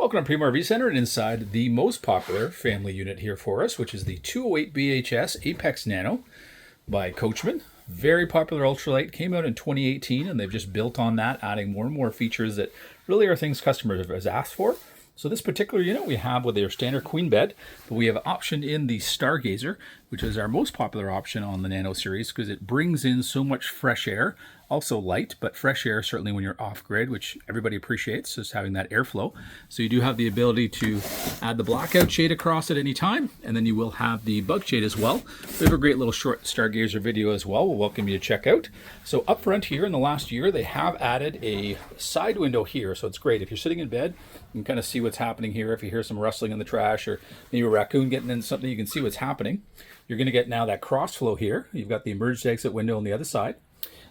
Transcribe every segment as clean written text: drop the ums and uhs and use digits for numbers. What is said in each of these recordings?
Welcome to Primo RV Center and inside the most popular family unit here for us, which is the 208BHS Apex Nano by Coachmen. Very popular ultralight, came out in 2018 and they've just built on that, adding more and more features that really are things customers have asked for. So this particular unit we have with their standard queen bed, but we have optioned in the Stargazer, which is our most popular option on the Nano series because it brings in so much fresh air. Also light, but fresh air certainly when you're off-grid, which everybody appreciates, just having that airflow. So you do have the ability to add the blackout shade across at any time, and then you will have the bug shade as well. We have a great little short Stargazer video as well we'll welcome you to check out. So up front here in the last year, they have added a side window here, so it's great. If you're sitting in bed, you can kind of see what's happening here. If you hear some rustling in the trash or maybe a raccoon getting in something, you can see what's happening. You're going to get now that cross flow here. You've got the emergency exit window on the other side.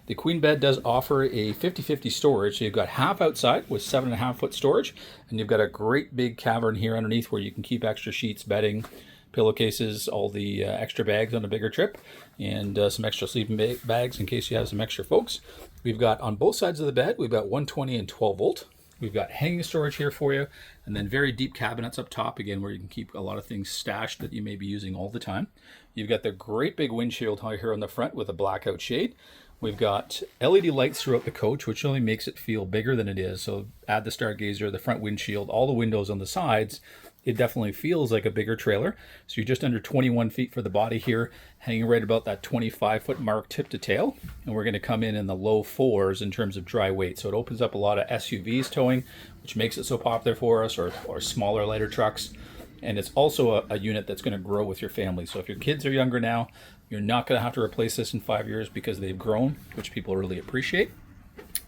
The queen bed does offer a 50-50 storage, so you've got half outside with 7.5-foot storage, and you've got a great big cavern here underneath where you can keep extra sheets, bedding, pillowcases, all the extra bags on a bigger trip, and some extra sleeping bags in case you have some extra folks. We've got on both sides of the bed, we've got 120 and 12 volt. We've got hanging storage here for you, and then very deep cabinets up top, again, where you can keep a lot of things stashed that you may be using all the time. You've got the great big windshield here on the front with a blackout shade. We've got LED lights throughout the coach, which only makes it feel bigger than it is. So add the Stargazer, the front windshield, all the windows on the sides, it definitely feels like a bigger trailer. So you're just under 21 feet for the body here, hanging right about that 25-foot mark tip to tail. And we're going to come in the low 4s in terms of dry weight. So it opens up a lot of SUVs towing, which makes it so popular for us, or smaller, lighter trucks. And it's also a unit that's going to grow with your family. So if your kids are younger now, you're not going to have to replace this in 5 years because they've grown, which people really appreciate.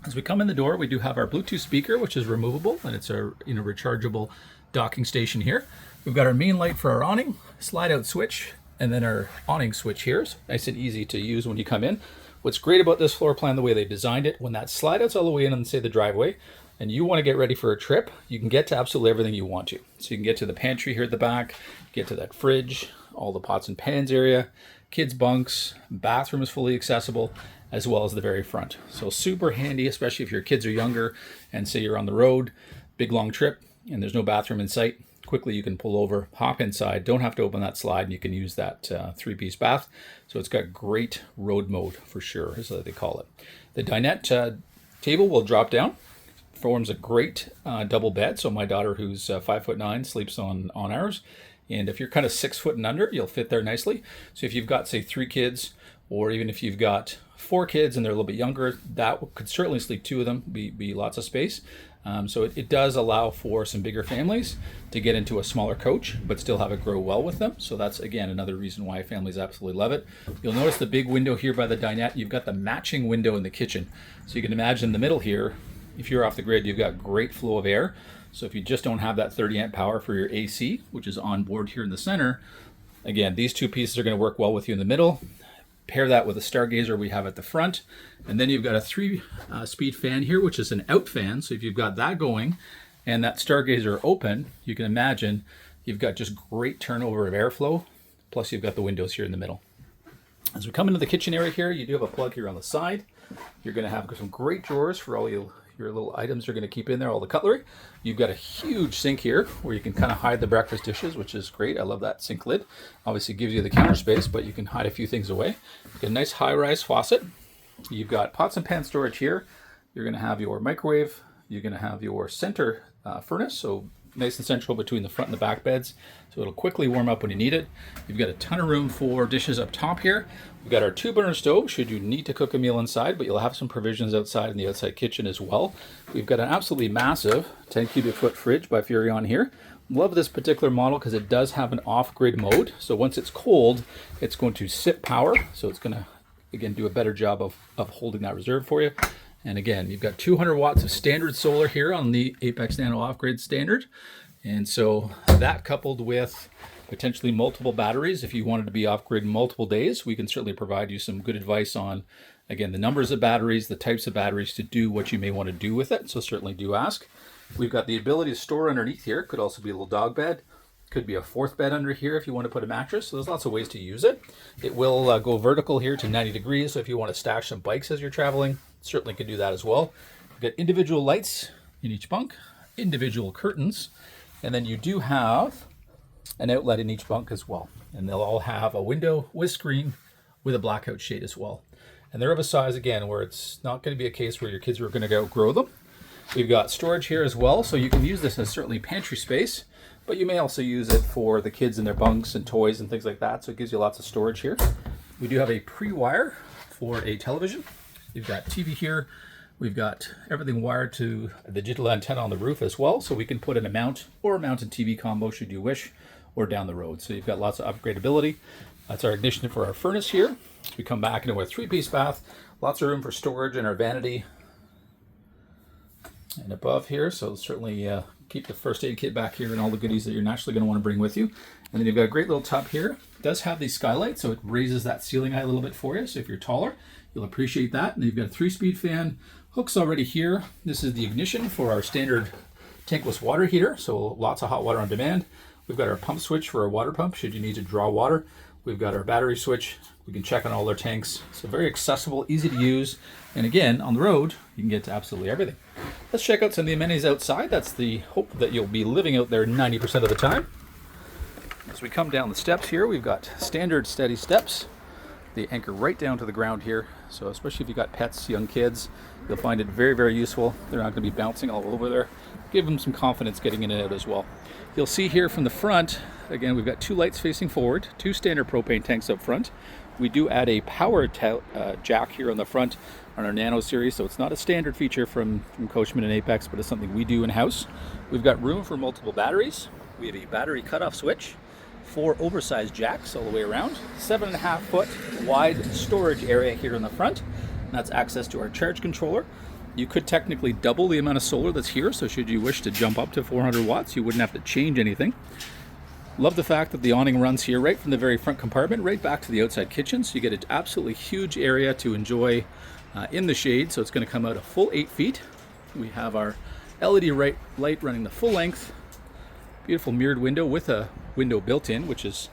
As we come in the door, we do have our Bluetooth speaker, which is removable, and it's a rechargeable docking station here. We've got our main light for our awning, slide out switch, and then our awning switch here. It's nice and easy to use when you come in. What's great about this floor plan, the way they designed it, when that slide out's all the way in on, say, the driveway, and you want to get ready for a trip, you can get to absolutely everything you want to. So you can get to the pantry here at the back, get to that fridge, all the pots and pans area, kids' bunks, bathroom is fully accessible, as well as the very front. So super handy, especially if your kids are younger and say you're on the road, big long trip, and there's no bathroom in sight. Quickly you can pull over, hop inside, don't have to open that slide, and you can use that 3-piece bath. So it's got great road mode for sure, is what they call it. The dinette table will drop down, forms a great double bed. So my daughter, who's 5'9", sleeps on ours. And if you're kind of 6 foot and under, you'll fit there nicely. So if you've got, say, 3 kids, or even if you've got 4 kids and they're a little bit younger, that could certainly sleep 2 of them, be lots of space. So it does allow for some bigger families to get into a smaller coach, but still have it grow well with them. So that's, again, another reason why families absolutely love it. You'll notice the big window here by the dinette. You've got the matching window in the kitchen. So you can imagine in the middle here, if you're off the grid, you've got great flow of air. So if you just don't have that 30 amp power for your AC, which is on board here in the center, again, these 2 pieces are going to work well with you in the middle. Pair that with a Stargazer we have at the front. And then you've got a 3-speed fan here, which is an out fan. So if you've got that going and that Stargazer open, you can imagine you've got just great turnover of airflow. Plus you've got the windows here in the middle. As we come into the kitchen area here, you do have a plug here on the side. You're going to have some great drawers for all your little items you're going to keep in there, all the cutlery. You've got a huge sink here where you can kind of hide the breakfast dishes, which is great. I love that sink lid. Obviously it gives you the counter space, but you can hide a few things away. You've got a nice high-rise faucet. You've got pots and pan storage here. You're going to have your microwave. You're going to have your center furnace, so nice and central between the front and the back beds, so it'll quickly warm up when you need it. You've got a ton of room for dishes up top here. We've got our 2-burner stove should you need to cook a meal inside, but you'll have some provisions outside in the outside kitchen as well. We've got an absolutely massive 10 cubic foot fridge by Furrion here. Love this particular model because it does have an off-grid mode. So once it's cold, it's going to sip power. So it's going to, again, do a better job of holding that reserve for you. And again, you've got 200 watts of standard solar here on the Apex Nano off-grid standard. And so that coupled with potentially multiple batteries, if you wanted to be off-grid multiple days, we can certainly provide you some good advice on, again, the numbers of batteries, the types of batteries to do what you may want to do with it. So certainly do ask. We've got the ability to store underneath here. Could also be a little dog bed. Could be a 4th bed under here if you want to put a mattress. So there's lots of ways to use it. It will go vertical here to 90 degrees. So if you want to stash some bikes as you're traveling, certainly could do that as well. We've got individual lights in each bunk, individual curtains, And then you do have an outlet in each bunk as well. And they'll all have a window with screen with a blackout shade as well. And they're of a size, again, where it's not going to be a case where your kids are going to outgrow them. We've got storage here as well, so you can use this as certainly pantry space, but you may also use it for the kids in their bunks and toys and things like that, so it gives you lots of storage here. We do have a pre-wire for a television. You've got TV here. We've got everything wired to the digital antenna on the roof as well, so we can put in a mount or a mounted TV combo should you wish, or down the road. So you've got lots of upgradability. That's our ignition for our furnace here. We come back into a 3-piece bath, lots of room for storage and our vanity and above here. So certainly keep the first aid kit back here and all the goodies that you're naturally going to want to bring with you. And then you've got a great little tub here. It does have these skylights, so it raises that ceiling height a little bit for you. So if you're taller, you'll appreciate that. And you've got a 3-speed fan. Hooks already here. This is the ignition for our standard tankless water heater. So lots of hot water on demand. We've got our pump switch for our water pump should you need to draw water. We've got our battery switch. We can check on all our tanks. So very accessible, easy to use. And again, on the road, you can get to absolutely everything. Let's check out some of the amenities outside. That's the hope that you'll be living out there 90% of the time. As we come down the steps here, we've got standard steady steps. They anchor right down to the ground here. So especially if you've got pets, young kids, you'll find it very, very useful. They're not going to be bouncing all over there. Give them some confidence getting in and out as well. You'll see here from the front, again, we've got 2 lights facing forward, 2 standard propane tanks up front. We do add a power jack here on the front on our Nano series, so it's not a standard feature from Coachmen and Apex, but it's something we do in-house. We've got room for multiple batteries. We have a battery cutoff switch, 4 oversized jacks all the way around, 7.5-foot wide storage area here in the front. And that's access to our charge controller. You could technically double the amount of solar that's here, so should you wish to jump up to 400 watts, you wouldn't have to change anything. Love the fact that the awning runs here right from the very front compartment right back to the outside kitchen, so you get an absolutely huge area to enjoy in the shade. So it's going to come out a full 8 feet. We have our LED light running the full length. Beautiful mirrored window with a window built in, which is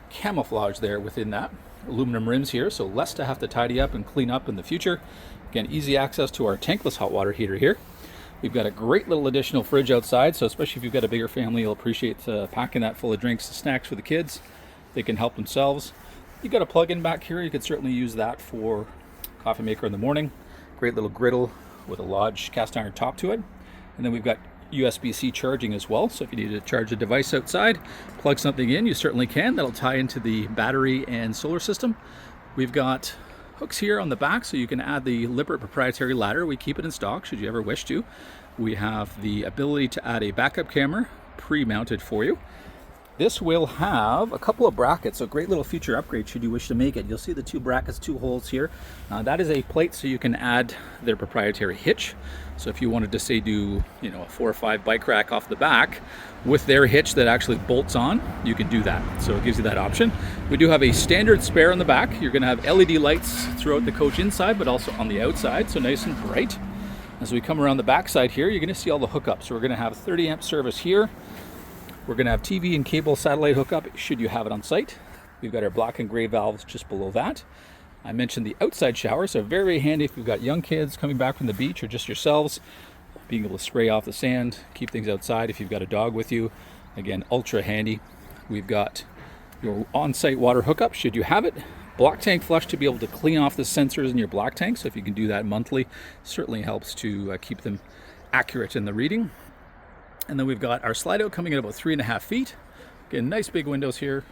camouflage there within that. Aluminum rims here, so less to have to tidy up and clean up in the future. Again, easy access to our tankless hot water heater here. We've got a great little additional fridge outside, so especially if you've got a bigger family, you'll appreciate packing that full of drinks and snacks for the kids. They can help themselves. You've got a plug-in back here. You could certainly use that for coffee maker in the morning. Great little griddle with a Lodge cast iron top to it. And then we've got USB-C charging as well, so if you need to charge a device outside, plug something in, you certainly can. That'll tie into the battery and solar system. We've got hooks here on the back, so you can add the Lippert proprietary ladder. We keep it in stock should you ever wish to. We have the ability to add a backup camera pre-mounted for you. This will have a couple of brackets, so great little future upgrade should you wish to make it. You'll see the 2 brackets, 2 holes here. That is a plate, so you can add their proprietary hitch. So if you wanted to say do a 4 or 5 bike rack off the back with their hitch that actually bolts on, you can do that. So it gives you that option. We do have a standard spare on the back. You're going to have LED lights throughout the coach inside, but also on the outside, so nice and bright. As we come around the back side here, you're going to see all the hookups. So we're going to have 30 amp service here. We're going to have TV and cable satellite hookup should you have it on site. We've got our black and gray valves just below that. I mentioned the outside shower, so very, very handy if you've got young kids coming back from the beach or just yourselves, being able to spray off the sand, keep things outside if you've got a dog with you. Again, ultra handy. We've got your on-site water hookup should you have it. Black tank flush to be able to clean off the sensors in your black tank, so if you can do that monthly, certainly helps to keep them accurate in the reading. And then we've got our slide out coming at about 3.5 feet. Again, nice big windows here.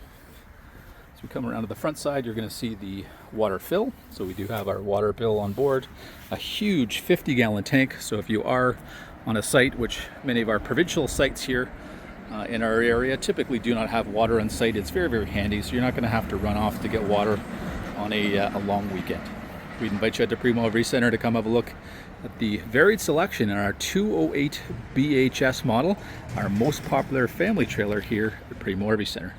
As we come around to the front side, you're going to see the water fill. So we do have our water bill on board, a huge 50-gallon tank. So if you are on a site, which many of our provincial sites here in our area typically do not have water on site, it's very, very handy. So you're not going to have to run off to get water on a long weekend. We'd invite you at the Primo RV Center to come have a look at the varied selection in our 208BHS model, our most popular family trailer here at Primo RV Center.